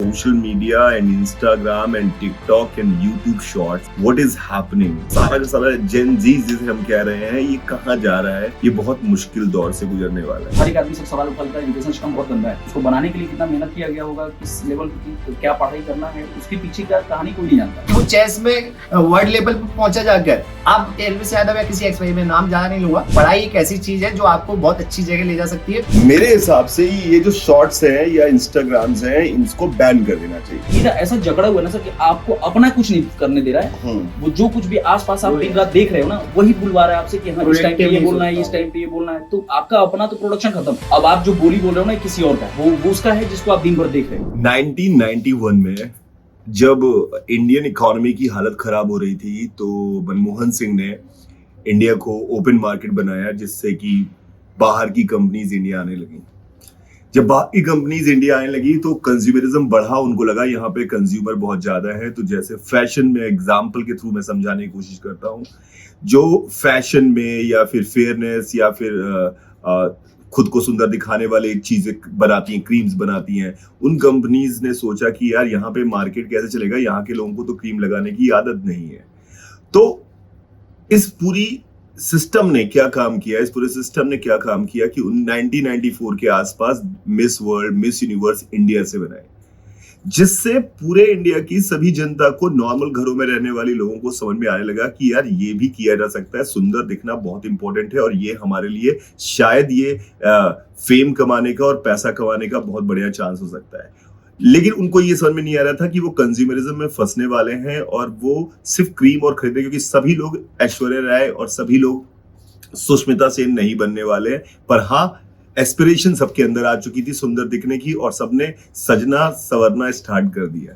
social media and Instagram and TikTok and YouTube Shorts, what is happening? सारा का सारा Gen Z जिसे हम कह रहे हैं, ये कहाँ जा रहा है? ये बहुत मुश्किल दौर से गुजरने वाला है। हर एक आदमी सब सवाल उठाता है, एजुकेशन सिस्टम बहुत गंदा है। उसको बनाने के लिए कितना मेहनत किया गया होगा, किस लेवल की तो क्या पढ़ाई करना है, उसके पीछे का कहानी कोई नहीं जानता। वो चेस में वर्ल्ड लेवल पर पहुंचा जाकर आप एलविस यादव या किसी एक्स में नाम ज्यादा नहीं लूंगा, पढ़ाई एक ऐसी चीज है जो आपको बहुत अच्छी जगह ले जा सकती है। मेरे हिसाब से ये जो शॉर्ट्स हैं या इंस्टाग्राम्स हैं, इनको बैन कर देना चाहिए। ये ऐसा झगड़ा हुआ ना सर कि आपको अपना कुछ नहीं करने दे रहा है। वो जो कुछ भी आसपास आप दिन रात देख रहे हो ना, वही बुलवा रहा है आपसे कि हाँ इस टाइम पे ये बोलना है, इस टाइम पे ये बोलना है। तो आपका अपना तो प्रोडक्शन खत्म। अब आप जो बोली बोल रहे हो ना किसी और का, वो उसका है जिसको आप दिन भर देख रहे हो। 1991 में जब इंडियन इकोनॉमी की हालत खराब हो रही थी, तो मनमोहन सिंह ने इंडिया को ओपन मार्केट बनाया, जिससे कि बाहर की कंपनीज इंडिया आने लगी। जब बाहर की कंपनीज इंडिया आने लगी तो कंज्यूमरिज्म बढ़ा। उनको लगा यहाँ पे कंज्यूमर बहुत ज्यादा है। तो जैसे फैशन में एग्जाम्पल के थ्रू मैं समझाने की कोशिश करता हूँ, जो फैशन में या फिर फेयरनेस या फिर खुद को सुंदर दिखाने वाले चीजें बनाती हैं, क्रीम्स बनाती हैं, उन कंपनीज ने सोचा कि यार यहाँ पे मार्केट कैसे चलेगा, यहाँ के लोगों को तो क्रीम लगाने की आदत नहीं है। तो इस पूरी सिस्टम ने क्या काम किया, इस पूरे सिस्टम ने क्या काम किया कि 1994 के आसपास miss world, miss universe India से बनाए, जिससे पूरे इंडिया की सभी जनता को, नॉर्मल घरों में रहने वाले लोगों को समझ में आने लगा कि यार ये भी किया जा सकता है। सुंदर दिखना बहुत इंपॉर्टेंट है और ये हमारे लिए शायद ये फेम कमाने का और पैसा कमाने का बहुत बढ़िया चांस हो सकता है। लेकिन उनको ये समझ में नहीं आ रहा था कि वो कंज्यूमरिज्म में फंसने वाले हैं और वो सिर्फ क्रीम और खरीदे, क्योंकि सभी लोग ऐश्वर्या राय और सभी लोग सुष्मिता सेन नहीं बनने वाले। पर हाँ, एस्पिरेशन सबके अंदर आ चुकी थी सुंदर दिखने की, और सबने सजना सवरना स्टार्ट कर दिया।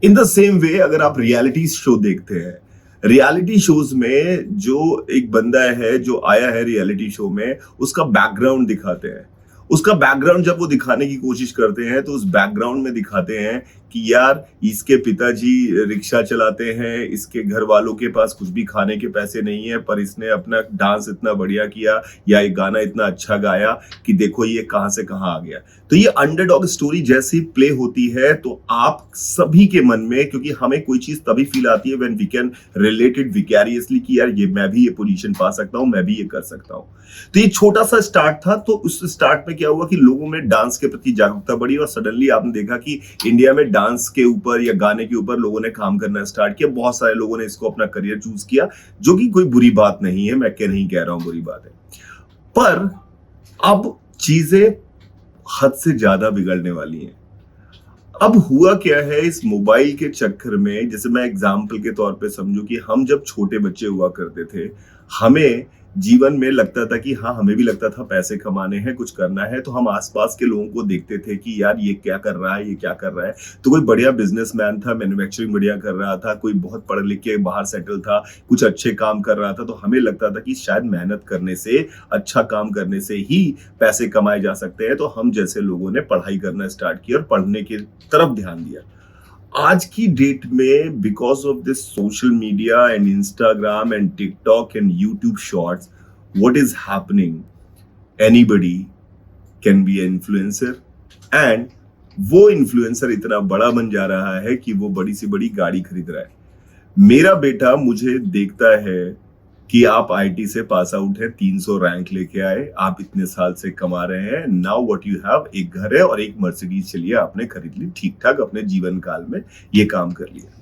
इन द सेम वे अगर आप रियलिटी शो देखते हैं, रियलिटी शोज में जो एक बंदा है जो आया है रियलिटी शो में, उसका बैकग्राउंड दिखाते हैं। उसका बैकग्राउंड जब वो दिखाने की कोशिश करते हैं तो उस बैकग्राउंड में दिखाते हैं कि यार इसके पिताजी रिक्शा चलाते हैं, इसके घर वालों के पास कुछ भी खाने के पैसे नहीं है, पर इसने अपना डांस इतना बढ़िया किया या ये गाना इतना अच्छा गाया कि देखो ये कहां से कहां आ गया। तो ये अंडरडॉग स्टोरी जैसी प्ले होती है तो आप सभी के मन में, क्योंकि हमें कोई चीज तभी फील आती है when we can relate it vicariously कि यार ये मैं भी ये पोजीशन पा सकता हूं, मैं भी ये कर सकता हूं। तो ये छोटा सा स्टार्ट था। तो उस स्टार्ट में क्या हुआ कि लोगों में डांस के प्रति जागरूकता बढ़ी और सडनली आपने देखा कि इंडिया में डांस के ऊपर या गाने के ऊपर लोगों ने काम करना स्टार्ट किया। बहुत सारे लोगों ने इसको अपना करियर चूज किया, जो कि कोई बुरी बात नहीं है, मैं नहीं कह रहा हूं बुरी बात है। पर अब चीजें हद से ज्यादा बिगड़ने वाली हैं। अब हुआ क्या है इस मोबाइल के चक्कर में, जैसे मैं एग्जाम्पल के तौर पे समझू कि हम जब छोटे बच्चे हुआ करते थे, हमें जीवन में लगता था कि हाँ, हमें भी लगता था पैसे कमाने हैं, कुछ करना है, तो हम आसपास के लोगों को देखते थे कि यार ये क्या कर रहा है, ये क्या कर रहा है। तो कोई बढ़िया बिजनेसमैन था, मैन्युफैक्चरिंग बढ़िया कर रहा था, कोई बहुत पढ़ लिख के बाहर सेटल था, कुछ अच्छे काम कर रहा था, तो हमें लगता था कि शायद मेहनत करने से, अच्छा काम करने से ही पैसे कमाए जा सकते हैं। तो हम जैसे लोगों ने पढ़ाई करना स्टार्ट किया और पढ़ने की तरफ ध्यान दिया। आज की डेट में because of this social media and Instagram and TikTok and YouTube shorts, what is happening, anybody can be an influencer and वो इन्फ्लुएंसर इतना बड़ा बन जा रहा है कि वो बड़ी सी बड़ी गाड़ी खरीद रहा है। मेरा बेटा मुझे देखता है कि आप आईटी से पास आउट है, 300 रैंक लेके आए, आप इतने साल से कमा रहे हैं, नाउ व्हाट यू हैव, एक घर है और एक मर्सिडीज चलिए आपने खरीद ली, ठीक ठाक अपने जीवन काल में ये काम कर लिया।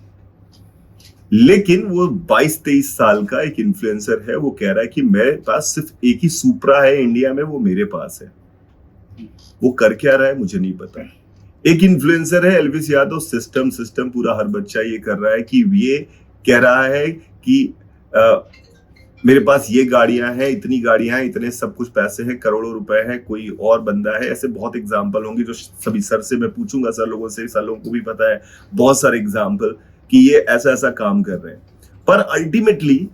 लेकिन वो 22-23 साल का एक इन्फ्लुएंसर है, वो कह रहा है कि मेरे पास सिर्फ एक ही सुपरा है इंडिया में, वो मेरे पास है। वो कर क्या रहा है मुझे नहीं पता। एक इन्फ्लुएंसर है एल्विस यादव, सिस्टम पूरा हर बच्चा ये कर रहा है कि ये कह रहा है कि मेरे पास ये गाड़ियां हैं, इतनी गाड़ियां हैं, इतने सब कुछ पैसे हैं, करोड़ों रुपए हैं। कोई और बंदा है, ऐसे बहुत एग्जाम्पल होंगे जो सभी सर से मैं पूछूंगा, सर लोगों से, सर लोगों को भी पता है बहुत सारे एग्जाम्पल कि ये ऐसा ऐसा काम कर रहे हैं। पर अल्टीमेटली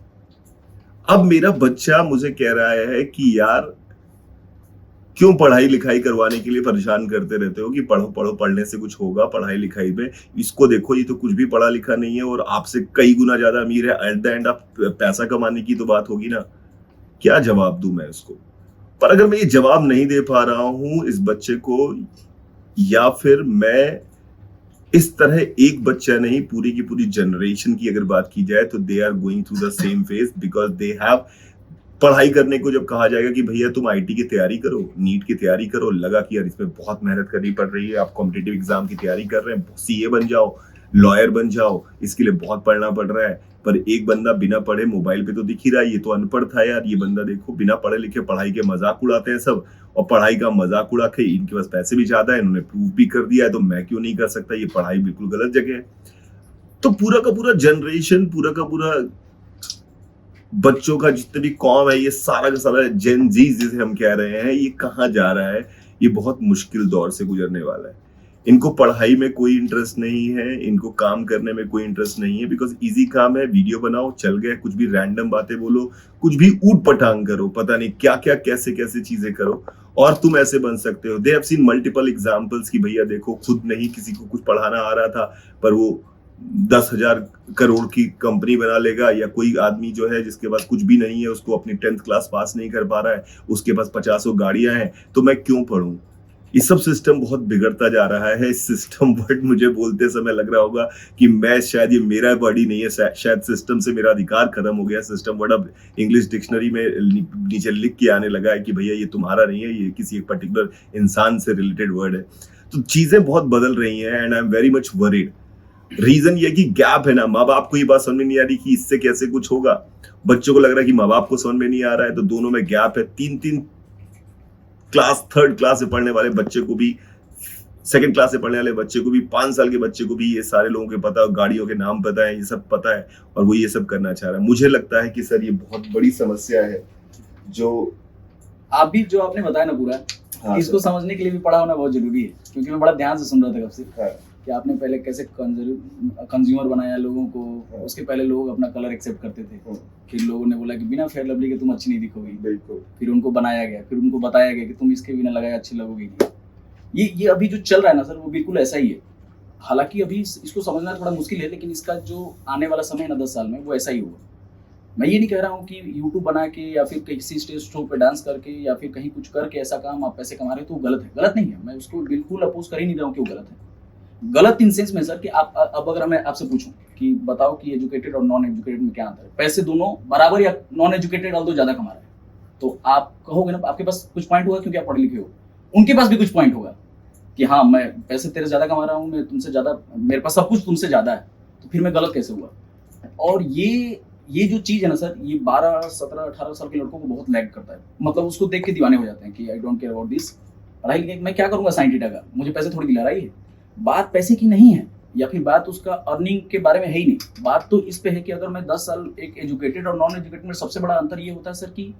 अब मेरा बच्चा मुझे कह रहा है कि यार क्यों पढ़ाई लिखाई करवाने के लिए परेशान करते रहते हो कि पढ़ो पढ़ो, पढ़ने से कुछ होगा पढ़ाई लिखाई में, इसको देखो ये तो कुछ भी पढ़ा लिखा नहीं है और आपसे कई गुना ज्यादा अमीर है, एट द एंड आप पैसा कमाने की तो बात होगी ना। क्या जवाब दूं मैं उसको? पर अगर मैं ये जवाब नहीं दे पा रहा हूं इस बच्चे को, या फिर मैं इस तरह एक बच्चा नहीं, पूरी की पूरी जनरेशन की अगर बात की जाए तो they are going through the same phase, because they have पढ़ाई करने को जब कहा जाएगा कि भैया तुम आईटी की तैयारी करो, नीट की तैयारी करो, लगा कि यार इसमें बहुत मेहनत करनी पड़ रही है, आप कॉम्पिटिटिव एग्जाम की तैयारी कर रहे हैं, सीए बन जाओ, लॉयर बन जाओ, इसके लिए बहुत पढ़ना पड़ रहा है। पर एक बंदा बिना पढ़े, मोबाइल पे तो दिख ही रहा है ये तो अनपढ़ था यार, ये बंदा देखो बिना पढ़े लिखे पढ़ाई के मजाक उड़ाते हैं सब, और पढ़ाई का मजाक उड़ा के इनके पास पैसे भी ज्यादा है, इन्होंने प्रूव भी कर दिया है, तो मैं क्यों नहीं कर सकता, ये पढ़ाई बिल्कुल गलत जगह है। तो पूरा का पूरा जनरेशन, पूरा का पूरा बच्चों का जितने भी कौम है, ये सारा का सारा जेन जी जिसे हम कह रहे हैं, ये कहाँ जा रहा है, ये बहुत मुश्किल दौर से गुजरने वाला है। इनको पढ़ाई में कोई इंटरेस्ट नहीं है, इनको काम करने में कोई इंटरेस्ट नहीं है, बिकॉज इजी काम है, वीडियो बनाओ चल गए, कुछ भी रैंडम बातें बोलो, कुछ भी ऊट पटांग करो, पता नहीं क्या क्या कैसे कैसे चीजें करो और तुम ऐसे बन सकते हो। They have seen multiple examples कि भैया देखो खुद नहीं किसी को कुछ पढ़ाना आ रहा था, पर वो 10,000 करोड़ की कंपनी बना लेगा, या कोई आदमी जो है जिसके पास कुछ भी नहीं है, उसको अपनी 10th क्लास पास नहीं कर पा रहा है, उसके पास 50 गाड़ियां हैं, तो मैं क्यों पढ़ूं। ये सब सिस्टम बहुत बिगड़ता जा रहा है। इस सिस्टम वर्ड मुझे बोलते समय लग रहा होगा कि मैं शायद, ये मेरा वर्ड ही नहीं है, शायद सिस्टम से मेरा अधिकार खत्म हो गया। सिस्टम वर्ड अब इंग्लिश डिक्शनरी में नीचे लिख के आने लगा है कि भैया ये तुम्हारा नहीं है, ये किसी एक पर्टिकुलर इंसान से रिलेटेड वर्ड है। तो चीजें बहुत बदल रही हैं and I am very much worried. Reason ये कि गैप है ना, माँ बाप को ये बात समझ में नहीं आ रही कि इससे कैसे कुछ होगा, बच्चों को लग रहा है कि माँ बाप को समझ में नहीं आ रहा है, तो दोनों में गैप है। 3 क्लास, 3rd क्लास से पढ़ने वाले बच्चे को भी, 2nd क्लास से पढ़ने वाले बच्चे को भी, 5 साल के बच्चे को भी ये सारे लोगों के पता है, गाड़ियों के नाम पता है, ये सब पता है, और वो ये सब करना चाह रहा है। मुझे लगता है कि सर ये बहुत बड़ी समस्या है जो आप भी जो आपने बताया ना पूरा, इसको समझने के लिए भी पढ़ा होना बहुत जरूरी है, क्योंकि मैं बड़ा ध्यान से सुन रहा था कब से कि आपने पहले कैसे कंज्यूमर बनाया लोगों को। उसके पहले लोग अपना कलर एक्सेप्ट करते थे, फिर लोगों ने बोला कि बिना फेयर लवली के तुम अच्छी नहीं दिखोगी, बिल्कुल, फिर उनको बनाया गया, फिर उनको बताया गया कि तुम इसके बिना लगाए अच्छी लगोगी। ये अभी जो चल रहा है ना सर, वो बिल्कुल ऐसा ही है। हालांकि अभी इसको समझना थोड़ा मुश्किल है, लेकिन इसका जो आने वाला समय है ना 10 साल में, वो ऐसा ही होगा। मैं ये नहीं कह रहा हूँ कि यूट्यूब बना के या फिर किसी स्टेज शो पे डांस करके या फिर कहीं कुछ करके ऐसा काम आप पैसे कमा रहे हो तो गलत है। गलत नहीं है, मैं उसको बिल्कुल अपोज कर ही नहीं रहा हूँ कि वो गलत है। गलत इन सेंस में सर कि आप अब अगर मैं आपसे पूछूं कि बताओ कि एजुकेटेड और नॉन एजुकेटेड में क्या अंतर है, पैसे दोनों बराबर या नॉन एजुकेटेड ऑल्दो ज्यादा कमा रहे हैं, तो आप कहोगे ना आपके पास कुछ पॉइंट होगा क्योंकि आप पढ़े लिखे हो, उनके पास भी कुछ पॉइंट होगा कि हाँ मैं पैसे तेरे ज्यादा कमा रहा हूँ, मैं तुमसे ज्यादा, मेरे पास सब कुछ तुमसे ज्यादा है, तो फिर मैं गलत कैसे हुआ। और ये जो चीज है ना सर, ये 12, 17, 18 साल के लड़कों को बहुत लैग करता है। मतलब उसको देख के दीवाने हो जाते हैं कि I don't care about this, पढ़ाई लिखाई मैं क्या करूंगा साइन थीटा का, मुझे पैसे थोड़ी दिला रही है। बात पैसे की नहीं है, या फिर बात उसका अर्निंग के बारे में है ही नहीं। बात तो इस पे है कि अगर मैं 10 साल एक एजुकेटेड और नॉन एजुकेटेड में सबसे बड़ा अंतर ये होता है सर कि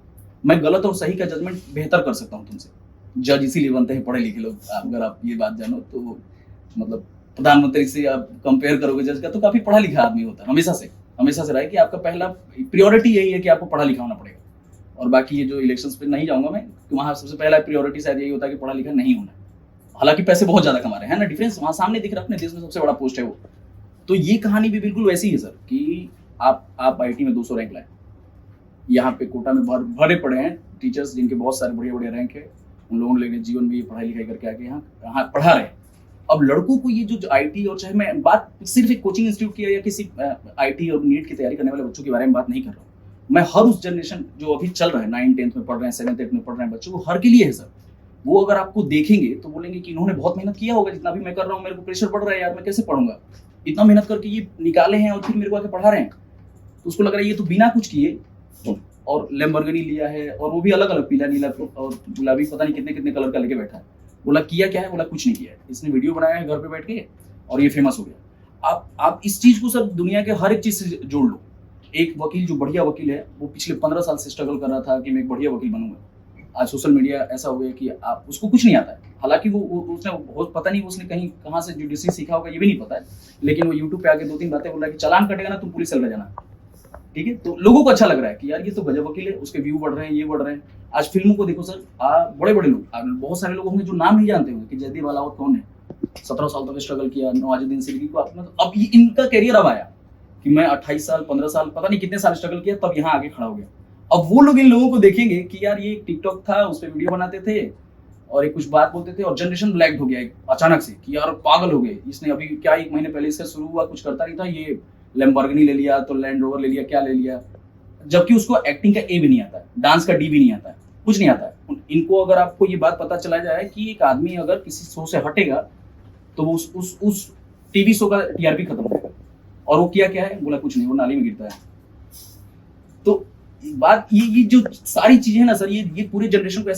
मैं गलत और सही का जजमेंट बेहतर कर सकता हूँ तुमसे। जज इसीलिए बनते हैं पढ़े लिखे लोग, अगर आप ये बात जानो तो। मतलब प्रधानमंत्री से आप कंपेयर करोगे जज का, तो काफी पढ़ा लिखा आदमी होता है, हमेशा से रहा है कि आपका पहला प्रियोरिटी यही है कि आपको पढ़ा लिखा होना पड़ेगा। और बाकी ये जो इलेक्शंस पे नहीं जाऊंगा मैं, तो वहाँ सबसे पहला प्रियोरिटी शायद यही होता है कि पढ़ा लिखा नहीं होना। हालांकि पैसे बहुत ज्यादा कमा रहे हैं ना, डिफरेंस वहाँ सामने दिख रहा है, अपने देश में सबसे बड़ा पोस्ट है वो। तो ये कहानी भी बिल्कुल वैसी है सर कि आप IT में 200 रैंक लाए, यहाँ पे कोटा में भरे पड़े हैं टीचर्स जिनके बहुत सारे बढ़िया रैंक है, उन लोगों ने जीवन में ये पढ़ाई लिखाई करके आके यहाँ पढ़ा रहे हैं। अब लड़कों को ये जो IT, और चाहे मैं बात सिर्फ एक कोचिंग इंस्टीट्यूट की या किसी IT और नीट की तैयारी करने वाले बच्चों के बारे में बात नहीं कर रहा हूँ, मैं हर उस जनरेशन जो अभी चल रहा है, 9, 10th में पढ़ रहे हैं, 7th, 8th में पढ़ रहे हैं बच्चों को, हर के लिए है सर। वो अगर आपको देखेंगे तो बोलेंगे कि इन्होंने बहुत मेहनत किया होगा, जितना भी मैं कर रहा हूँ मेरे को प्रेशर पड़ रहा है यार, मैं कैसे पढ़ूंगा, इतना मेहनत करके ये निकाले हैं और फिर मेरे को आके पढ़ा रहे हैं। तो उसको लग रहा है ये तो बिना कुछ किए, और लैम्बोर्गिनी लिया है, और वो भी अलग अलग, पीला, नीला और गुलाबी, पता नहीं कितने कितने कलर का लेके बैठा है। बोला किया क्या है, बोला कुछ नहीं किया है, इसने वीडियो बनाया है घर पे बैठ के और ये फेमस हो गया। आप इस चीज को सर दुनिया के हर एक चीज से जोड़ लो। एक वकील जो बढ़िया वकील है, वो पिछले 15 साल से स्ट्रगल कर रहा था कि मैं एक बढ़िया वकील बनूंगा। आज सोशल मीडिया ऐसा हो गया कि आप उसको कुछ नहीं आता है, हालांकि उसने पता नहीं उसने कहाँ से जुडिशरी सीखा होगा, ये भी नहीं पता है, लेकिन वो यूट्यूब पे आके 2-3 बातें बोल रहा है कि चालान कटेगा ना तुम पुलिस सेल में जाना, ठीक है। तो लोगों को अच्छा लग रहा है कि यार ये तो गजब वकील है, उसके व्यू बढ़ रहे हैं, ये बढ़ रहे हैं। आज फिल्मों को देखो सर, बड़े बड़े लोग, बहुत सारे लोग होंगे जो नाम नहीं जानते होंगे कि जयदीप अलावत कौन है, 17 साल तक स्ट्रगल किया, नवाजुद्दीन सिद्दीकी को अब ये इनका कैरियर अब आया कि मैं 28 साल 15 साल पता नहीं कितने साल स्ट्रगल किया, तब यहाँ आगे खड़ा हो गया। अब वो लोग इन लोगों को देखेंगे कि यार ये टिकटॉक था, उस पर वीडियो बनाते थे, और एक कुछ बात बोलते थे और जनरेशन ब्लैक हो गया अचानक से कि यार पागल हो गए, इसने अभी क्या 1 महीने पहले इसका शुरू हुआ, कुछ करता नहीं था, ये लैम्बोर्गिनी ले लिया तो लैंड रोवर ले लिया, क्या ले लिया, जबकि उसको एक्टिंग का ए भी नहीं आता है, डांस का डी भी नहीं आता है, कुछ नहीं आता है। इनको अगर आपको ये बात पता चला जाए कि एक आदमी अगर किसी शो से हटेगा तो वो उस टीवी शो का टीआरपी खत्म हो जाएगा, और वो क्या है, बोला कुछ नहीं, वो नाली में गिरता है। तो बात ये जो सारी चीजें हैं ना सर, ये पूरे जनरेशन को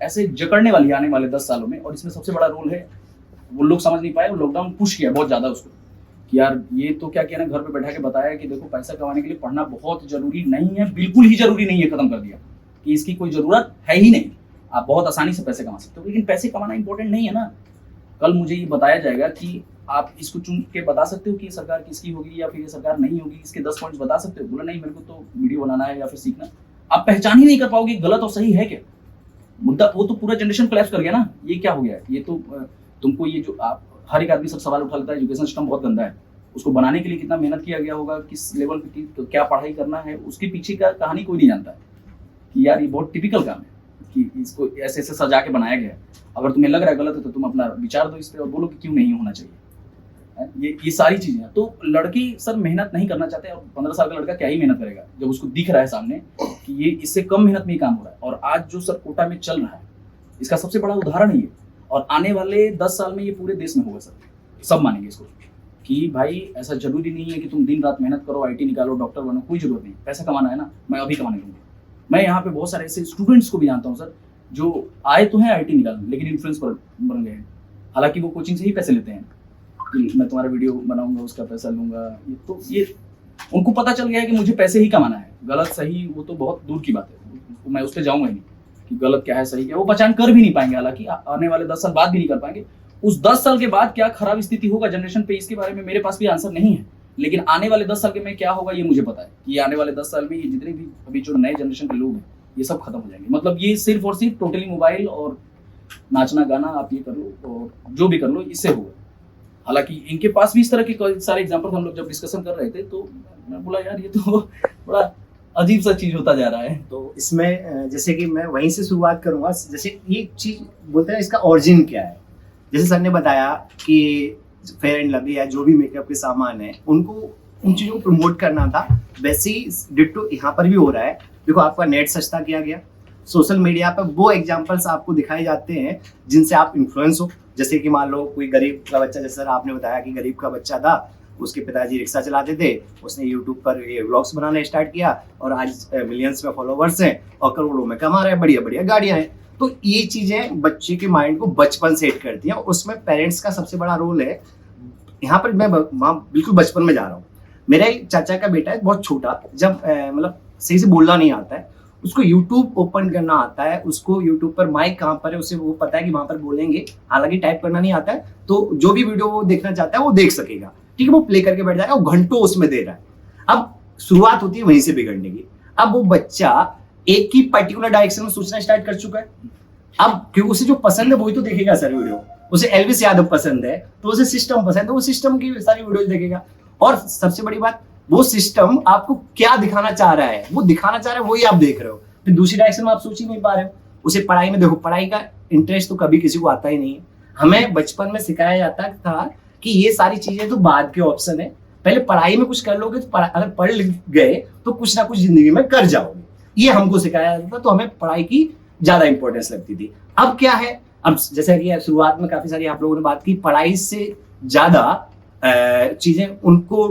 ऐसे जकड़ने वाली है आने वाले 10 सालों में। और इसमें सबसे बड़ा रोल है, वो लोग समझ नहीं पाए, लॉकडाउन पुश किया बहुत ज्यादा उसको कि यार ये तो क्या किया ना, घर पे बैठा के बताया कि देखो पैसा कमाने के लिए पढ़ना बहुत जरूरी नहीं है, बिल्कुल ही जरूरी नहीं है, खत्म कर दिया कि इसकी कोई जरूरत है ही नहीं, आप बहुत आसानी से पैसे कमा सकते हो। लेकिन पैसे कमाना इंपॉर्टेंट नहीं है ना, कल मुझे ये बताया जाएगा कि आप इसको चुन के बता सकते हो कि ये सरकार किसकी होगी या फिर ये सरकार नहीं होगी, इसके 10 पॉइंट्स बता सकते हो। बोला नहीं, मेरे को तो वीडियो बनाना है या फिर सीखना। आप पहचान ही नहीं कर पाओगे गलत और सही है क्या मुद्दा, वो तो पूरा जनरेशन कोलैप्स कर गया ना। ये क्या हो गया, ये तो तुमको ये जो आप हर एक आदमी सब सवाल उठा लेता है, एजुकेशन सिस्टम बहुत गंदा है, उसको बनाने के लिए कितना मेहनत किया गया होगा, किस लेवल पे क्या पढ़ाई करना है, उसके पीछे का कहानी कोई नहीं जानता है कि यार ये बहुत टिपिकल काम है कि इसको ऐसे ऐसे सजा के बनाया गया है। अगर तुम्हें लग रहा है गलत है तो तुम अपना विचार दो इस पर और बोलो कि क्यों नहीं होना चाहिए। ये सारी चीजें, तो लड़की सर मेहनत नहीं करना चाहते, और 15 साल का लड़का क्या ही मेहनत करेगा जब उसको दिख रहा है सामने कि ये इससे कम मेहनत में ही काम हो रहा है। और आज जो सर कोटा में चल रहा है इसका सबसे बड़ा उदाहरण ही है, और आने वाले 10 साल में ये पूरे देश में होगा सर, सब मानेंगे इसको कि भाई ऐसा जरूरी नहीं है कि तुम दिन रात मेहनत करो, आईटी निकालो, डॉक्टर बनो, कोई जरूरत नहीं। पैसा कमाना है ना, मैं अभी कमाने दूंगा। मैं यहाँ पे बहुत सारे ऐसे स्टूडेंट्स को भी जानता हूँ सर जो आए तो हैं आईटी निकालने, लेकिन इन्फ्लुएंस बन गए हैं। हालांकि वो कोचिंग से ही पैसे लेते हैं कि मैं तुम्हारा वीडियो बनाऊंगा, उसका पैसा लूंगा। ये उनको पता चल गया है कि मुझे पैसे ही कमाना है, गलत सही वो तो बहुत दूर की बात है, मैं उस पर जाऊंगा ही नहीं कि गलत क्या है सही क्या, वो पहचान कर भी नहीं पाएंगे। हालांकि आने वाले 10 साल बाद भी नहीं कर पाएंगे। उस 10 साल के बाद क्या खराब स्थिति होगा जनरेशन पे, इसके बारे में मेरे पास भी आंसर नहीं है, लेकिन आने वाले 10 साल के में क्या होगा ये मुझे पता है कि आने वाले 10 साल में ये जितने भी अभी जो नए जनरेशन के लोग हैं ये सब खत्म हो जाएंगे। मतलब ये सिर्फ और सिर्फ टोटली मोबाइल और नाचना गाना आप ये कर लो और जो भी कर लो इससे होगा। हालांकि इनके पास भी इस तरह के सारे एग्जाम्पल हम लोग जब डिस्कशन कर रहे थे तो मैं बोला यार ये तो बड़ा अजीब सा चीज होता जा रहा है। तो इसमें जैसे कि मैं वहीं से शुरुआत करूंगा, जैसे ये चीज बोलते हैं इसका ओरिजिन क्या है। जैसे सर ने बताया कि फेयर एंड लवली या जो भी मेकअप के सामान है उनको उन चीजों को प्रमोट करना था, वैसे ही डिट्टो यहाँ पर भी हो रहा है। देखो आपका नेट सस्ता किया गया, सोशल मीडिया पर वो एग्जांपल्स आपको दिखाए जाते हैं जिनसे आप इन्फ्लुएंस हो। जैसे कि मान लो कोई गरीब का बच्चा, जैसे सर आपने बताया कि गरीब का बच्चा था, उसके पिताजी रिक्शा चलाते थे, उसने यूट्यूब पर ये व्लॉग्स बनाना स्टार्ट किया और आज मिलियंस में फॉलोवर्स हैं और करोड़ों में कमा रहे हैं, बढ़िया बढ़िया गाड़ियां हैं। तो ये चीजें बच्चे के माइंड को बचपन से हिट करती हैं, उसमें पेरेंट्स का सबसे बड़ा रोल है। यहाँ पर मैं बिल्कुल बचपन में जा रहा हूँ। मेरा एक चाचा का बेटा है बहुत छोटा, जब मतलब सही से बोलना नहीं आता है, उसको YouTube ओपन करना आता है, उसको YouTube पर माइक कहाँ पर है उसे वो पता है कि वहां पर बोलेंगे, हालांकि टाइप करना नहीं आता है, तो जो भी वीडियो वो देखना चाहता है वो देख सकेगा। ठीक है, वो प्ले करके बैठ जाएगा, वो घंटों उसमें दे रहा है। अब शुरुआत होती है वहीं से बिगड़ने की। अब वो बच्चा एक ही पर्टिकुलर डायरेक्शन में सोचना स्टार्ट कर चुका है। अब क्योंकि उसे जो पसंद है वही तो देखेगा सर वीडियो। उसे एल्विस यादव पसंद है तो उसे सिस्टम पसंद है, वो सिस्टम की सारी वीडियोज देखेगा। और सबसे बड़ी बात, वो सिस्टम आपको क्या दिखाना चाह रहा है, वो दिखाना चाह रहा है वही आप देख रहे हो, फिर दूसरी डायरेक्शन में आप सोच ही नहीं पा रहे हो। उसे पढ़ाई में देखो, पढ़ाई का इंटरेस्ट तो कभी किसी को आता ही नहीं है। हमें बचपन में सिखाया जाता था कि ये सारी चीजें तो बाद के ऑप्शन है, पहले पढ़ाई में कुछ कर लोगे तो अगर पढ़ लिख गए तो कुछ ना कुछ जिंदगी में कर जाओगे, ये हमको सिखाया जाता था। तो हमें पढ़ाई की ज्यादा इंपॉर्टेंस लगती थी। अब क्या है, अब जैसे कि शुरुआत में काफी सारी आप लोगों ने बात की, पढ़ाई से ज्यादा चीजें उनको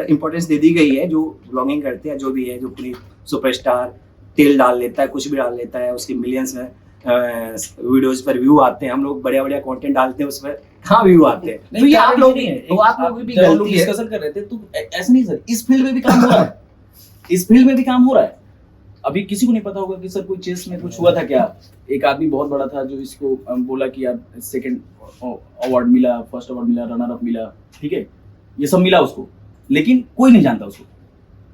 इंपॉर्टेंस दे दी गई है जो ब्लॉगिंग करते हैं, जो भी है, जो पूरी सुपरस्टार तेल डाल लेता है, कुछ भी डाल लेता है, उसके मिलियंस में वीडियोस पर व्यू आते हैं। हम लोग बढ़िया बढ़िया कंटेंट डालते हैं, उस पर कहाँ व्यू आते हैं, तो ये आप लोग तो आप लोग भी गलती है। डिस्कशन कर रहे थे तो ऐसा नहीं सर, इस फील्ड में भी काम हो रहा है, इस फील्ड में भी काम हो रहा है। अभी किसी को नहीं पता होगा कि सर कोई चेस में कुछ हुआ था क्या, एक आदमी बहुत बड़ा था जो इसको बोला कि यार सेकंड अवार्ड मिला, फर्स्ट अवार्ड मिला, रनर अप मिला, ठीक है, ये सब मिला उसको, लेकिन कोई नहीं जानता उसको।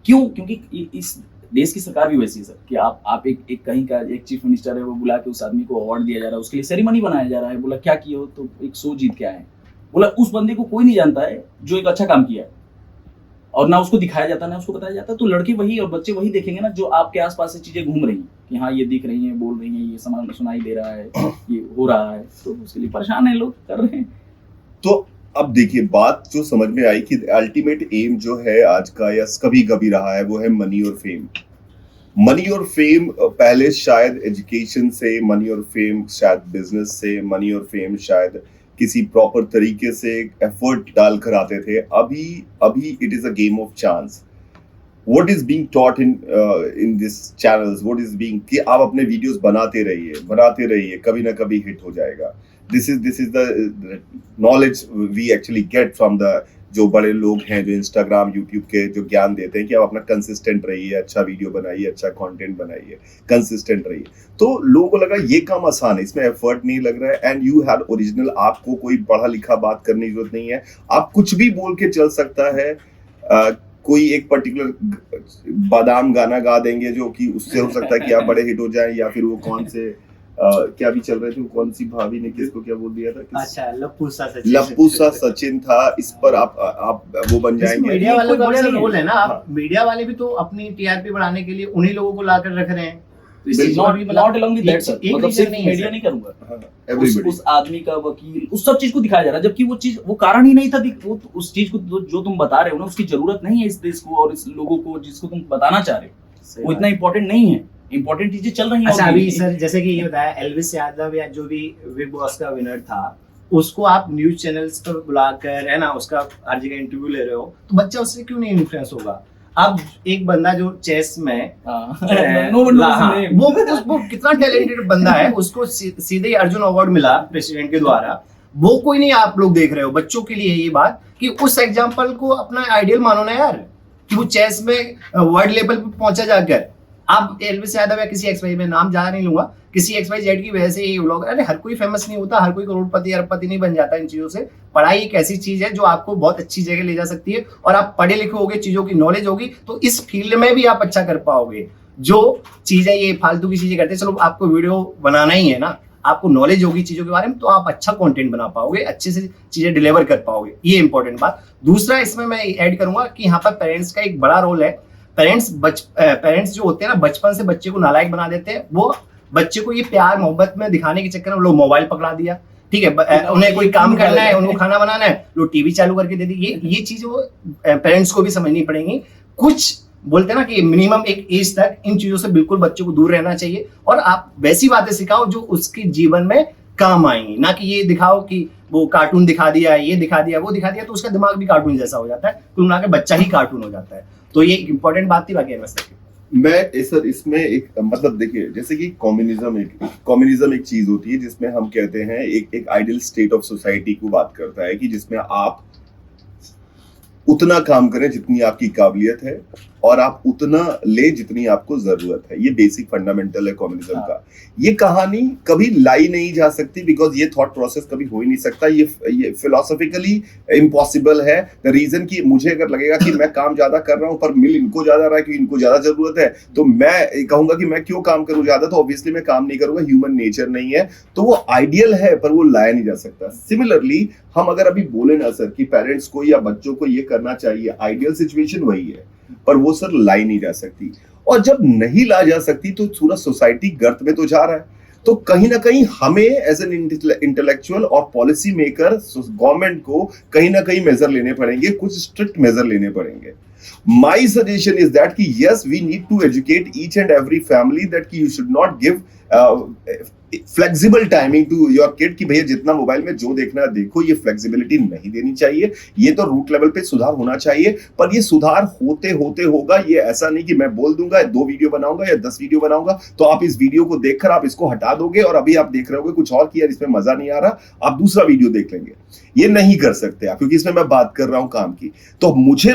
क्यों? क्योंकि इस देश की सरकार भी वैसी है सर कि आप एक कहीं का एक चीफ मिनिस्टर है, वो बुला के उस आदमी को अवार्ड दिया जा रहा है, उसके लिए सेरेमनी बनाया जा रहा है। बोला क्या किया हो, तो एक शो जीत के आए हैं। बोला उस बंदे को कोई नहीं जानता है जो एक अच्छा काम किया है। और ना उसको दिखाया जाता ना उसको बताया जाता, तो लड़के वही और बच्चे वही देखेंगे ना जो आपके आसपास से चीजें घूम रही हैं कि हाँ ये दिख रही हैं, बोल रही हैं, ये सामान सुनाई दे रहा है, ये हो रहा है, तो उसके लिए परेशान है लोग, कर रहे हैं। तो अब देखिए बात जो समझ में आई कि अल्टीमेट एम जो है आज का या कभी कभी रहा है वो है मनी और फेम। मनी और फेम पहले शायद एजुकेशन से, मनी और फेम शायद बिजनेस से, मनी और फेम शायद किसी प्रॉपर तरीके से एफर्ट डालकर आते थे। अभी it is a game of chance. What is being taught in this channels, what is being कि आप अपने वीडियोस बनाते रहिए, कभी ना कभी हिट हो जाएगा। This is the knowledge we actually get from the जो बड़े लोग हैं जो इंस्टाग्राम यूट्यूब के जो ज्ञान देते हैं कि आप अपना कंसिस्टेंट रहिए, अच्छा वीडियो बनाइए, अच्छा कंटेंट बनाइए, कंसिस्टेंट रहिए। तो लोगों को लगा ये काम आसान है, इसमें एफर्ट नहीं लग रहा है एंड यू हैड ओरिजिनल। आपको कोई पढ़ा लिखा बात करने की जरूरत नहीं है, आप कुछ भी बोल के चल सकता है। कोई एक पर्टिकुलर बादाम गाना गा देंगे जो कि उससे हो सकता है कि आप बड़े हिट हो जाएं, या फिर वो कौन से क्या भी चल रहे थे, कौन सी भाभी ने किसको क्या बोल दिया था, अच्छा लप्पू सा सचिन था, इस पर आप वो बन जाएंगे। मीडिया वालों का भी रोल है ना, आप मीडिया वाले भी तो अपनी टीआरपी बढ़ाने के लिए उन्हीं लोगों को लाकर रख रहे हैं। Not along with that sir, मतलब सिर्फ मीडिया नहीं करूंगा, उस आदमी का वकील उस सब चीज को दिखाया जा रहा है, जबकि वो चीज वो कारण ही नहीं था। वो उस चीज को जो तुम बता रहे हो ना उसकी जरूरत नहीं है इस देश को और इस लोगों को जिसको तुम बताना चाह रहे हो, वो इतना इंपॉर्टेंट नहीं है। इंपॉर्टेंट चीजें चल रही हैं। अच्छा अभी सर जैसे कि ये बताया एल्विस यादव या जो भी बिग बॉस का विनर था, उसको आप न्यूज चैनल्स पर बुलाकर है ना उसका हर जगह इंटरव्यू ले रहे हो, तो बच्चा उससे क्यों नहीं इन्फ्लुएंस होगा? अब एक बंदा जो चेस में वो कितना टैलेंटेड बंदा है, उसको सीधे ही अर्जुन अवार्ड मिला प्रेसिडेंट के द्वारा, वो कोई नहीं आप लोग देख रहे हो। बच्चों के लिए ये बात कि उस एग्जाम्पल को अपना आइडियल मानो ना यार, कि वो चेस में वर्ल्ड लेवल पे पहुंचा जाकर। आप एल्विस यादव या किसी एक्स वाई, मैं नाम ज्यादा नहीं लूंगा, किसी एक्स वाई जेड की वजह से ये व्लॉग, अरे हर कोई फेमस नहीं होता, हर कोई करोड़पति अरबपति नहीं बन जाता इन चीजों से। पढ़ाई एक ऐसी चीज है जो आपको बहुत अच्छी जगह ले जा सकती है, और आप पढ़े लिखे होगे, चीजों की नॉलेज होगी, तो इस फील्ड में भी आप अच्छा कर पाओगे। जो चीजें ये फालतू की चीजें करते हैं, चलो आपको वीडियो बनाना ही है ना, आपको नॉलेज होगी चीजों के बारे में, तो आप अच्छा कंटेंट बना पाओगे, अच्छे से चीजें डिलीवर कर पाओगे, ये इंपॉर्टेंट बात। दूसरा इसमें मैं ऐड करूंगा कि यहाँ पर पेरेंट्स का एक बड़ा रोल है। पेरेंट्स जो होते हैं ना, बचपन से बच्चे को नालायक बना देते हैं। वो बच्चे को ये प्यार मोहब्बत में दिखाने के चक्कर में लोग मोबाइल पकड़ा दिया, ठीक है, उन्हें कोई काम करना है, उनको खाना बनाना है, लोग टीवी चालू करके दे दी। ये चीजें वो पेरेंट्स को भी समझनी पड़ेगी। कुछ बोलते हैं ना कि मिनिमम एक एज तक इन चीजों से बिल्कुल बच्चों को दूर रहना चाहिए, और आप वैसी बातें सिखाओ जो उसके जीवन में काम आएंगी, ना कि ये दिखाओ कि वो कार्टून दिखा दिया, ये दिखा दिया, वो दिखा दिया, तो उसका दिमाग भी कार्टून जैसा हो जाता है, कुल मिलाकर बच्चा ही कार्टून हो जाता है। तो ये इंपॉर्टेंट बात थी। बाकी मैं सर इसमें एक मतलब देखिए, जैसे कि कम्युनिज्म एक चीज होती है जिसमें हम कहते हैं एक आइडियल स्टेट ऑफ सोसाइटी को बात करता है कि जिसमें आप उतना काम करें जितनी आपकी काबिलियत है, और आप उतना ले जितनी आपको जरूरत है। ये बेसिक फंडामेंटल है कम्युनिज्म का। ये कहानी कभी लाई नहीं जा सकती, बिकॉज ये थॉट प्रोसेस कभी हो ही नहीं सकता। ये फिलोसॉफिकली इम्पॉसिबल है। द रीजन कि मुझे अगर लगेगा कि मैं काम ज्यादा कर रहा हूं पर मिल इनको ज्यादा रहा है कि इनको ज्यादा जरूरत है, तो मैं कहूंगा कि मैं क्यों काम करूं ज्यादा, तो ऑब्वियसली मैं काम नहीं करूंगा। ह्यूमन नेचर नहीं है, तो वो आइडियल है पर वो लाया नहीं जा सकता। सिमिलरली हम अगर अभी बोले ना सर कि पेरेंट्स को या बच्चों को ये करना चाहिए, आइडियल सिचुएशन वही है, पर वो सर लाई नहीं जा सकती। और जब नहीं ला जा सकती तो पूरा सोसाइटी गर्त में तो जा रहा है। तो कहीं ना कहीं हमें एज एन इंटेलेक्चुअल और पॉलिसी मेकर गवर्नमेंट को कहीं ना कहीं मेजर लेने पड़ेंगे, कुछ स्ट्रिक्ट मेजर लेने पड़ेंगे। माई सजेशन इज दैट कि yes we need to educate each and every family that कि you should not give flexible timing to your kid कि भैया जितना मोबाइल में जो देखना है देखो। ये फ्लेक्सिबिलिटी नहीं देनी चाहिए। ये तो रूट लेवल पे सुधार होना चाहिए, पर ये सुधार होते होते होगा। ये ऐसा नहीं कि मैं बोल दूंगा 2 वीडियो बनाऊंगा या 10 वीडियो बनाऊंगा तो आप इस वीडियो को देखकर आप इसको हटा दोगे और अभी आप देख रहे होगे कुछ और कि यार इसमें मजा नहीं आ रहा, आप दूसरा वीडियो देख लेंगे। ये नहीं कर सकते आप, क्योंकि इसमें मैं बात कर रहा हूं काम की। तो मुझे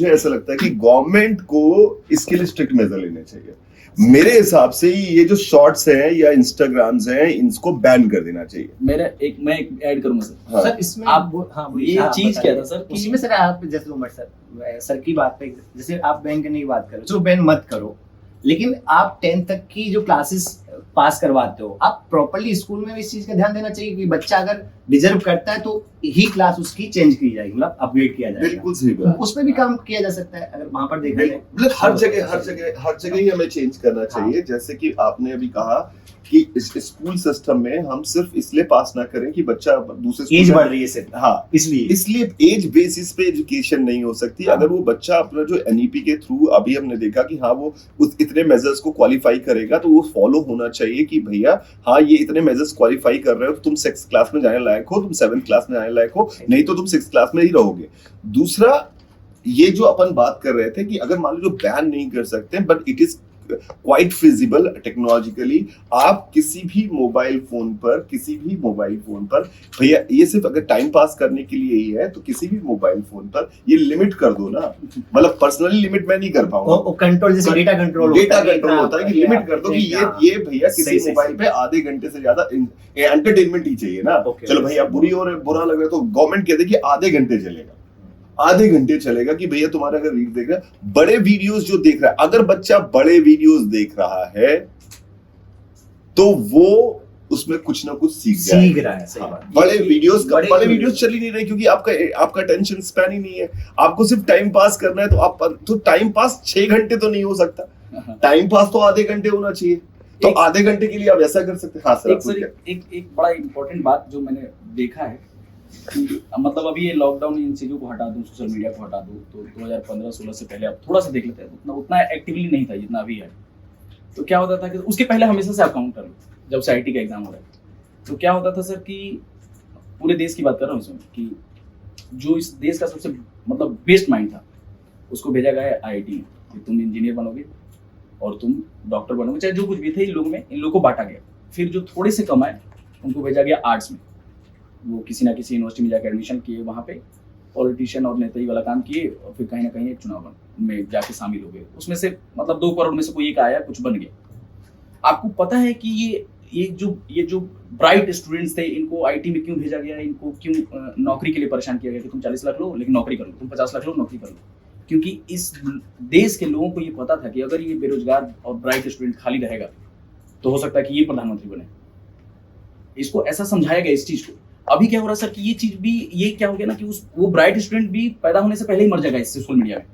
ऐसा लगता है कि गवर्नमेंट को इसके लिए स्ट्रिक्ट मेजर लेने चाहिए। मेरे हिसाब से ये जो शॉर्ट्स हैं या इंस्टाग्राम्स हैं इनको बैन कर देना चाहिए। मैं एक ऐड करूंगा सर। सर इसमें ये चीज क्या था सर, उसी में सर आप जैसे उमर सर की बात पे, जैसे आप बैन करने की बात करो, चलो बैन मत करो, लेकिन आप 10th तक की जो क्लासेस पास करवाते हो, आप प्रॉपर्ली स्कूल में भी इस चीज का ध्यान देना चाहिए कि बच्चा अगर डिजर्व करता है तो ही क्लास उसकी चेंज की जाएगी, मतलब अपग्रेड किया जाएगा। बिल्कुल सही बात। उस पर भी काम किया जा सकता है अगर वहां पर देखा जाए। मतलब हर जगह ही हमें चेंज करना चाहिए। जैसे कि आपने अभी कहा कि इस स्कूल सिस्टम में हम सिर्फ इसलिए पास ना करें कि बच्चा दूसरे एज बढ़ रही है सिर्फ, हाँ, इसलिए एज बेसिस पे एजुकेशन नहीं हो सकती। हाँ। अगर वो बच्चा अपना जो एनईपी के थ्रू अभी हमने देखा कि हाँ वो उस इतने मेजर्स को क्वालिफाई करेगा तो वो फॉलो होना चाहिए कि भैया हाँ ये इतने मेजर्स क्वालिफाई कर रहे हो तो तुम 6th क्लास में जाने लायक हो, तुम 7th क्लास में जाने लायक हो, नहीं तो तुम 6th क्लास में ही रहोगे। दूसरा, ये जो अपन बात कर रहे थे कि अगर मान लो जो बैन नहीं कर सकते but it is quite feasible technologically, आप किसी भी मोबाइल फोन पर भैया ये सिर्फ अगर टाइम पास करने के लिए ही है तो किसी भी मोबाइल फोन पर ये लिमिट कर दो ना। मतलब पर्सनली लिमिट मैं नहीं कर पाऊंगा, कंट्रोल जैसे डेटा कंट्रोल होता है कि लिमिट कर दो कि ये भैया किसी मोबाइल पे आधे घंटे से ज्यादा एंटरटेनमेंट ही चाहिए ना। चलो भैया बुरा लग रहा है तो गवर्नमेंट कहते कि आधे घंटे चलेगा, आधे घंटे चलेगा कि भैया तुम्हारा अगर रील देख रहा है, बड़े वीडियोस जो देख रहा है, अगर बच्चा बड़े वीडियोस देख रहा है तो वो उसमें कुछ ना कुछ सीख रहा है। सही बात। बड़े वीडियोस चल ही नहीं रहे क्योंकि आपका अटेंशन स्पैन ही नहीं है। आपको सिर्फ टाइम पास करना है तो टाइम पास 6 घंटे तो नहीं हो सकता, टाइम पास तो आधे घंटे होना चाहिए। तो आधे घंटे के लिए आप ऐसा कर सकते हैं। हाँ सर, एक बड़ा इंपॉर्टेंट बात जो मैंने देखा है कि मतलब अभी ये लॉकडाउन इन चीजों को हटा दूं, सोशल मीडिया को हटा दूं, तो 2015-16 से पहले आप थोड़ा सा देख लेते हैं, उतना एक्टिवली नहीं था जितना अभी है। तो क्या होता था कि उसके पहले हमेशा से आप काउंट कर लो, जब से आईटी का एग्जाम हो रहा है तो क्या होता था सर कि पूरे देश की बात कर रहा हूँ इसमें कि जो इस देश का सबसे मतलब बेस्ट माइंड था उसको भेजा गया आईआईटी में कि तुम इंजीनियर बनोगे और तुम डॉक्टर बनोगे, चाहे जो कुछ भी थे इन लोगों को बांटा गया। फिर जो थोड़े से कम आए उनको भेजा गया आर्ट्स में, वो किसी ना किसी यूनिवर्सिटी में जाकर एडमिशन किए, वहाँ पे पॉलिटिशियन और नेताई वाला काम किए और फिर कहीं ना कहीं एक चुनाव में जाके शामिल हो गए। उसमें से मतलब 2 करोड़ में से कोई एक आया, कुछ बन गया। आपको पता है कि ये जो ब्राइट स्टूडेंट्स थे इनको आईटी में क्यों भेजा गया, इनको क्यों नौकरी के लिए परेशान किया गया कि तुम 40 लाख लो लेकिन नौकरी कर लो, तुम 50 लाख लो नौकरी कर लो? क्योंकि इस देश के लोगों को ये पता था कि अगर ये बेरोजगार और ब्राइट स्टूडेंट खाली रहेगा तो हो सकता है कि ये प्रधानमंत्री बने। इसको ऐसा समझाया गया इस चीज को। अभी क्या हो रहा है सर कि ये चीज भी ये क्या हो गया ना कि वो ब्राइट स्टूडेंट भी पैदा होने से पहले ही मर जाएगा इस सोशल मीडिया में,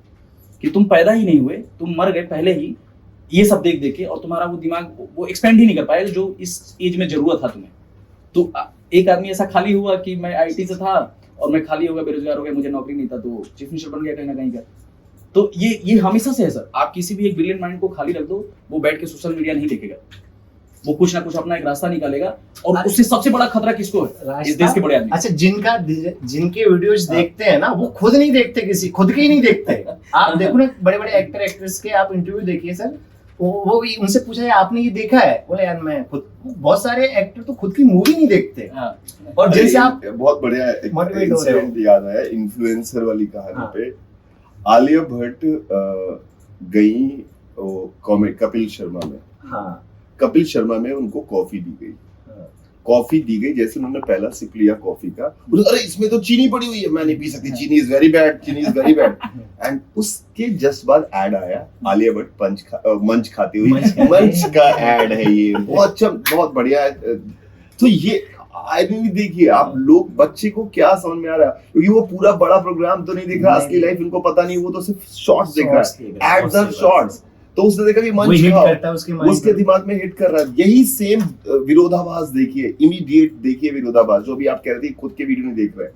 कि तुम पैदा ही नहीं हुए, तुम मर गए पहले ही ये सब देख के, और तुम्हारा वो दिमाग वो एक्सपेंड ही नहीं कर पाएगा जो इस एज में जरूरत था तुम्हें। तो एक आदमी ऐसा खाली हुआ कि मैं आईटी से था और मैं खाली हो गया, बेरोजगार हो गया, मुझे नौकरी नहीं था, तो चीफ मिनिस्टर बन गया कहीं ना कहीं का। तो ये हमेशा से है सर। आप किसी भी एक ब्रिलियंट माइंड को खाली रख दो, वो बैठ के सोशल मीडिया नहीं देखेगा, वो कुछ ना कुछ अपना एक रास्ता निकालेगा। और उससे सबसे बड़ा खतरा किसको है? इस देश के बड़े आदमी। अच्छा, जिनके वीडियोस देखते हैं ना, वो खुद नहीं देखते, खुद के ही नहीं देखते। आप देखो ना, बड़े बड़े एक्टर एक्ट्रेस के आप इंटरव्यू देखिए सर, वो भी उनसे पूछा जाए आपने ये देखा है, बोले यार मैं खुद, बहुत सारे एक्टर तो खुद की मूवी नहीं देखते। और जैसे आप बहुत बढ़िया इंसिडेंट याद आया इन्फ्लुएंसर वाली कहानी पे। आलिया भट्ट गई कपिल शर्मा में, कपिल शर्मा में उनको कॉफी दी गई। जैसे उन्होंने पहला सिप लिया कॉफी का, अरे इसमें तो चीनी पड़ी हुई है, मैं नहीं पी सकती, चीनी इज वेरी बैड। एंड उसके जस्ट बाद ऐड आया, आलिया भट्ट मंच खाती हुई, मंच का ऐड है ये, बहुत अच्छा, बहुत बढ़िया है। तो ये आदमी देखिए, आप लोग बच्चे को क्या समझ में आ रहा है, क्योंकि वो पूरा बड़ा प्रोग्राम तो नहीं देख रहा, असली लाइफ इनको पता नहीं, वो तो सिर्फ शॉर्ट्स देख रहा है, एड द शॉर्ट्स। तो उसने देखा कि मंच खाओ, उसके दिमाग में हिट कर रहा है। यही सेम विरोधाभास देखिए, इमीडिएट देखिए विरोधाभास, जो भी आप कह रहे थे खुद के वीडियो नहीं देख रहे,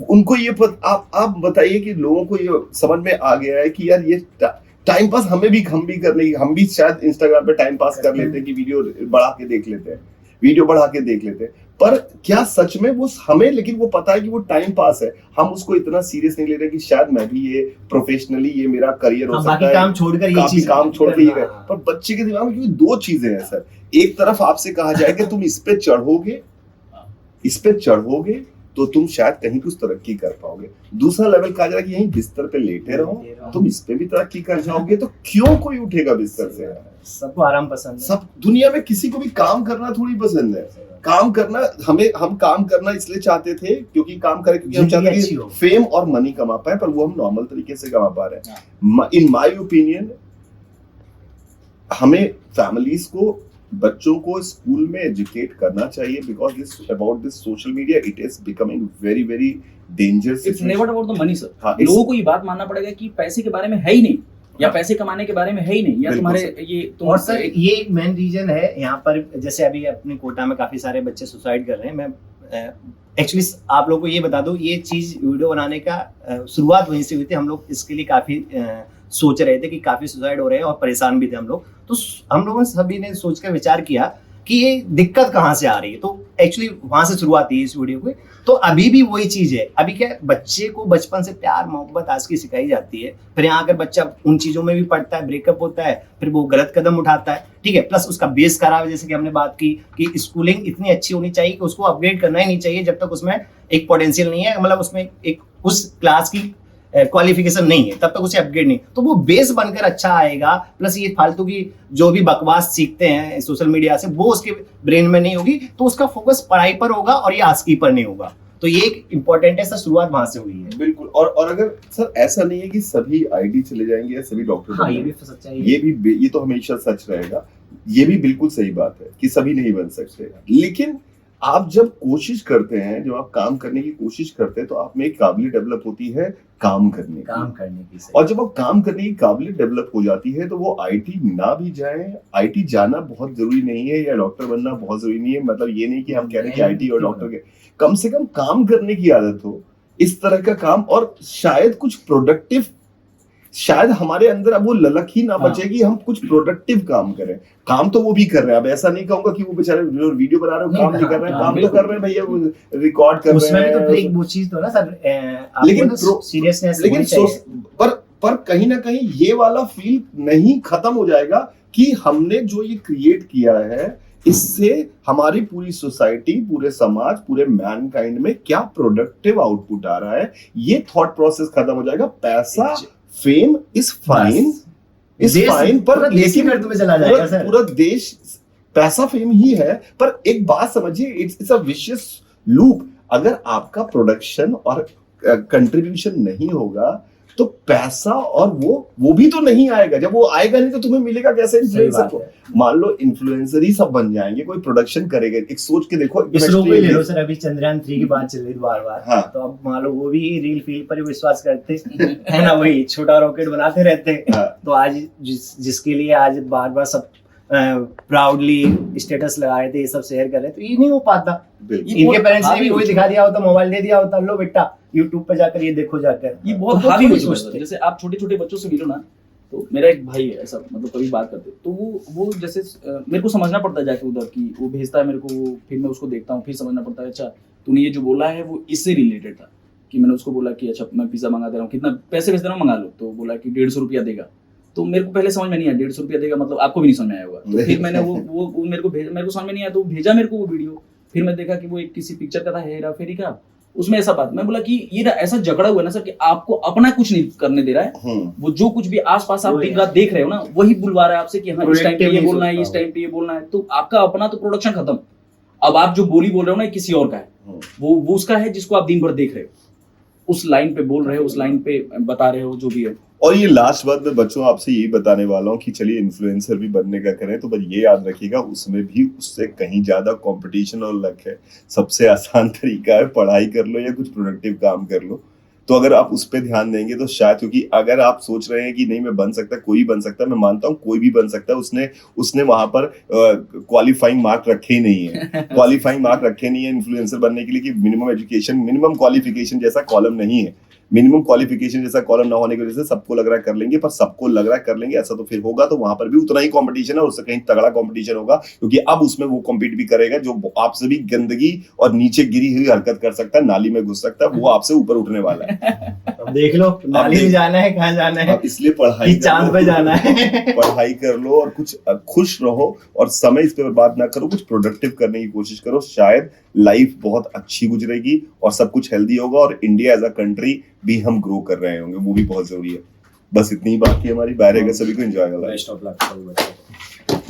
उनको ये आप बताइए कि लोगों को ये समझ में आ गया है कि यार ये टाइम पास हम भी शायद इंस्टाग्राम पे टाइम पास कर लेते हैं कि वीडियो बढ़ा के देख लेते हैं, पर क्या सच में वो हमें, लेकिन वो पता है कि वो टाइम पास है, हम उसको इतना सीरियस नहीं ले रहे कि शायद मैं भी ये प्रोफेशनली ये मेरा करियर हो सकता है, काम छोड़कर ये पर बच्चे के दिमाग में क्योंकि 2 चीजें हैं सर। एक तरफ आपसे कहा जाए कि तुम इस पे चढ़ोगे तो तुम शायद कहीं कुछ तरक्की कर पाओगे। दूसरा लेवल कहा जाए कि यहीं बिस्तर पे लेटे रहो, तुम इस पे भी तरक्की कर जाओगे, तो क्यों कोई उठेगा बिस्तर से? सबको आराम पसंद है। सब दुनिया में किसी को भी काम करना थोड़ी पसंद है। काम करना हम काम करना इसलिए चाहते थे क्योंकि हम चाहते थे कि फेम और मनी कमा पाए, पर वो हम नॉर्मल तरीके से कमा पा रहे हैं। इन माय ओपिनियन हमें फैमिलीज को बच्चों को स्कूल में एजुकेट करना चाहिए because this about this social media it is becoming very very dangerous. It's never about the money sir. हाँ, लोगों को ये बात मानना पड़ेगा कि पैसे के बारे में है ही नहीं, या हाँ। पैसे कमाने के बारे में है ही नहीं, या बिल्कुल तुम्हारे ये तुम और सर ये एक मेन रीजन है यहाँ पर, जैसे अभी अपने कोटा में काफी सारे बच्चे सुसाइड कर रहे हैं। मैं एक्चुअली आप लोगों को ये बता दूं, ये चीज वीडियो बनाने का शुरुआत वहीं से हुई थी। हम लोग इसके लिए काफी सोच रहे थे कि काफी सुसाइड हो रहे हैं और परेशान भी थे हम लोग। तो हम लोगों ने सभी ने सोच कर विचार किया कि ये दिक्कत कहाँ से आ रही है, तो एक्चुअली वहां से शुरुआत हुई इस वीडियो की। तो अभी भी वही चीज है, अभी क्या बच्चे को बचपन से प्यार मोहब्बत आज की सिखाई जाती है, फिर यहाँ आकर बच्चा उन चीजों में भी पढ़ता है, ब्रेकअप होता है, फिर वो गलत कदम उठाता है, ठीक है। प्लस उसका बेस खराब है, जैसे कि हमने बात की कि स्कूलिंग इतनी अच्छी होनी चाहिए कि उसको अपग्रेड करना ही नहीं चाहिए जब तक उसमें एक पोटेंशियल नहीं है, मतलब उसमें एक उस क्लास की क्वालिफिकेशन नहीं है, तब तक उसे अपग्रेड नहीं। तो वो बेस बनकर अच्छा आएगा। प्लस ये फालतू की जो भी बकवास सीखते हैं सोशल मीडिया से, वो उसके ब्रेन में नहीं होगी, तो उसका फोकस पढ़ाई पर होगा और ये आस्की पर नहीं होगा। तो ये एक इम्पोर्टेंट है सर, शुरुआत वहां से हुई है। बिल्कुल। और अगर सर ऐसा नहीं है कि सभी आईटी चले जाएंगे या सभी डॉक्टर हाँ, ये भी सच्चाई है। ये तो हमेशा सच रहेगा, ये भी बिल्कुल सही बात है कि सभी नहीं बन सकते। लेकिन आप जब कोशिश करते हैं, जब आप काम करने की कोशिश करते हैं, तो आप में एक काबिलियत डेवलप होती है काम करने की। और जब आप काम करने की काबिलियत डेवलप हो जाती है, तो वो आईटी ना भी जाए, आईटी जाना बहुत जरूरी नहीं है या डॉक्टर बनना बहुत जरूरी नहीं है। मतलब ये नहीं कि हम कह रहे हैं कि आईटी और डॉक्टर के, कम से कम काम करने की आदत हो, इस तरह का काम। और शायद कुछ प्रोडक्टिव, शायद हमारे अंदर अब वो ललक ही ना बचे कि हम कुछ प्रोडक्टिव काम करें। काम तो वो भी कर रहे हैं, अब ऐसा नहीं कहूंगा कि वो बेचारे वीडियो बना रहे हो काम नहीं कर रहे हैं, काम तो कर रहे हैं भैया, वो रिकॉर्ड कर रहे हैं। उसमें भी तो एक वो चीज तो ना सर, लेकिन सीरियसनेस, लेकिन पर कहीं ना कहीं ये वाला फील नहीं खत्म हो जाएगा कि हमने जो ये क्रिएट किया है, इससे हमारी पूरी सोसाइटी, पूरे समाज, पूरे मैनकाइंड में क्या प्रोडक्टिव आउटपुट आ रहा है, ये थॉट प्रोसेस खत्म हो जाएगा। पैसा, फेम इज फाइन, पर लेकिन में चला जाएगा सर। पूरा देश पैसा फेम ही है। पर एक बात समझिए, इट्स अ विशियस लूप। अगर आपका प्रोडक्शन और कंट्रीब्यूशन नहीं होगा, तो पैसा और वो भी तो नहीं आएगा। जब वो आएगा नहीं, तो तुम्हें मिलेगा कैसे इन्फ्लुएंसर को? मान लो इन्फ्लुएंसर ही सब बन जाएंगे, कोई प्रोडक्शन करेगा। एक सोच के देखो, इसरो को ले लो सर, अभी चंद्रयान 3 की बात चल रही है बार-बार। हाँ। तो अब मान लो वो भी रील फील पर ही विश्वास करते है ना, वही छोटा रॉकेट बनाते रहते। हाँ। तो आज जिसके लिए आज बार-बार सब प्राउडली स्टेटस लगाए थे, ये सब शेयर कर रहे, तो ये नहीं हो पाता। इनके पेरेंट्स ने भी वही दिखा दिया होता, मोबाइल दे दिया होता, लो बेटा यूट्यूब पे जाकर ये देखो जाकर। ये बहुत हावी हो चुका है। जैसे आप छोटे छोटे बच्चों से मिलो ना, तो मेरा एक भाई है ऐसा, मतलब कभी बात करते, तो वो जैसे मेरे को समझना पड़ता है जाके उधर की, वो भेजता है मेरे को, फिर मैं उसको देखता हूँ, फिर समझना पड़ता है अच्छा तूने ये जो बोला है वो इससे रिलेटेड था। कि मैंने उसको बोला कि अच्छा मैं पिज्जा मंगा दे रहा हूँ, कितना पैसे भेज दे रहा हूँ, मंगा लो। तो बोला कि 150 रुपया देगा। तो मेरे को पहले समझ में नहीं आया 150 रुपया देगा मतलब, आपको भी नहीं समझ में आया होगा। तो फिर मैंने वो मेरे को समझ में नहीं आया, तो भेजा मेरे को वो वीडियो। फिर मैं देखा कि वो एक किसी पिक्चर का था, हेरा फेरी का, उसमें ऐसा बात। मैं बोला कि ये ऐसा झगड़ा हुआ ना सर कि आपको अपना कुछ नहीं करने दे रहा है, वो जो कुछ भी आसपास आप दिन रात देख रहे हो ना, वही बुलवा रहा है आपसे कि हाँ इस टाइम पे ये बोलना है, इस टाइम पे ये बोलना है। तो आपका अपना तो प्रोडक्शन खत्म। अब आप जो बोली बोल रहे हो ना, किसी और का है, वो उसका है जिसको आप दिन भर देख रहे हो, उस लाइन पे बोल रहे हो, उस लाइन पे बता रहे हो जो भी है। और ये लास्ट बात मैं बच्चों आपसे यही बताने वाला हूँ कि चलिए इन्फ्लुएंसर भी बनने का करें, तो बस ये याद रखिएगा उसमें भी उससे कहीं ज्यादा कंपटीशन और लक है। सबसे आसान तरीका है पढ़ाई कर लो या कुछ प्रोडक्टिव काम कर लो। तो अगर आप उस पर ध्यान देंगे तो शायद, क्योंकि अगर आप सोच रहे हैं कि नहीं मैं बन सकता, कोई बन सकता है, मैं मानता हूँ कोई भी बन सकता है। उसने वहां पर क्वालिफाइंग मार्क रखे ही नहीं है, क्वालिफाइंग मार्क रखे नहीं है इन्फ्लुएंसर बनने के लिए कि मिनिमम एजुकेशन, मिनिमम क्वालिफिकेशन जैसा कॉलम नहीं है। मिनिमम क्वालिफिकेशन जैसा कॉलम ना होने की वजह से सबको लग रहा है कर लेंगे, पर सबको लग रहा है कर लेंगे ऐसा तो फिर होगा तो वहां पर भी उतना ही कंपटीशन है, उससे कहीं तगड़ा कंपटीशन होगा, क्योंकि अब उसमें वो कम्पीट भी करेगा जो आपसे भी गंदगी और नीचे गिरी हुई हरकत कर सकता है, नाली में घुस सकता है, वो आपसे ऊपर उठने वाला है। अब देख लो नाली में जाना है, कहाँ जाना है, इसलिए पढ़ाई, चांद पे जाना है। पढ़ाई कर लो और कुछ खुश रहो और समय इस पे बर्बाद ना करो, कुछ प्रोडक्टिव करने की कोशिश करो। शायद लाइफ बहुत अच्छी गुजरेगी और सब कुछ हेल्दी होगा, और इंडिया एज अ कंट्री भी हम ग्रो कर रहे होंगे, वो भी बहुत जरूरी है। बस इतनी ही बात की हमारी। बाहर का सभी को एंजॉय करना। Best of luck.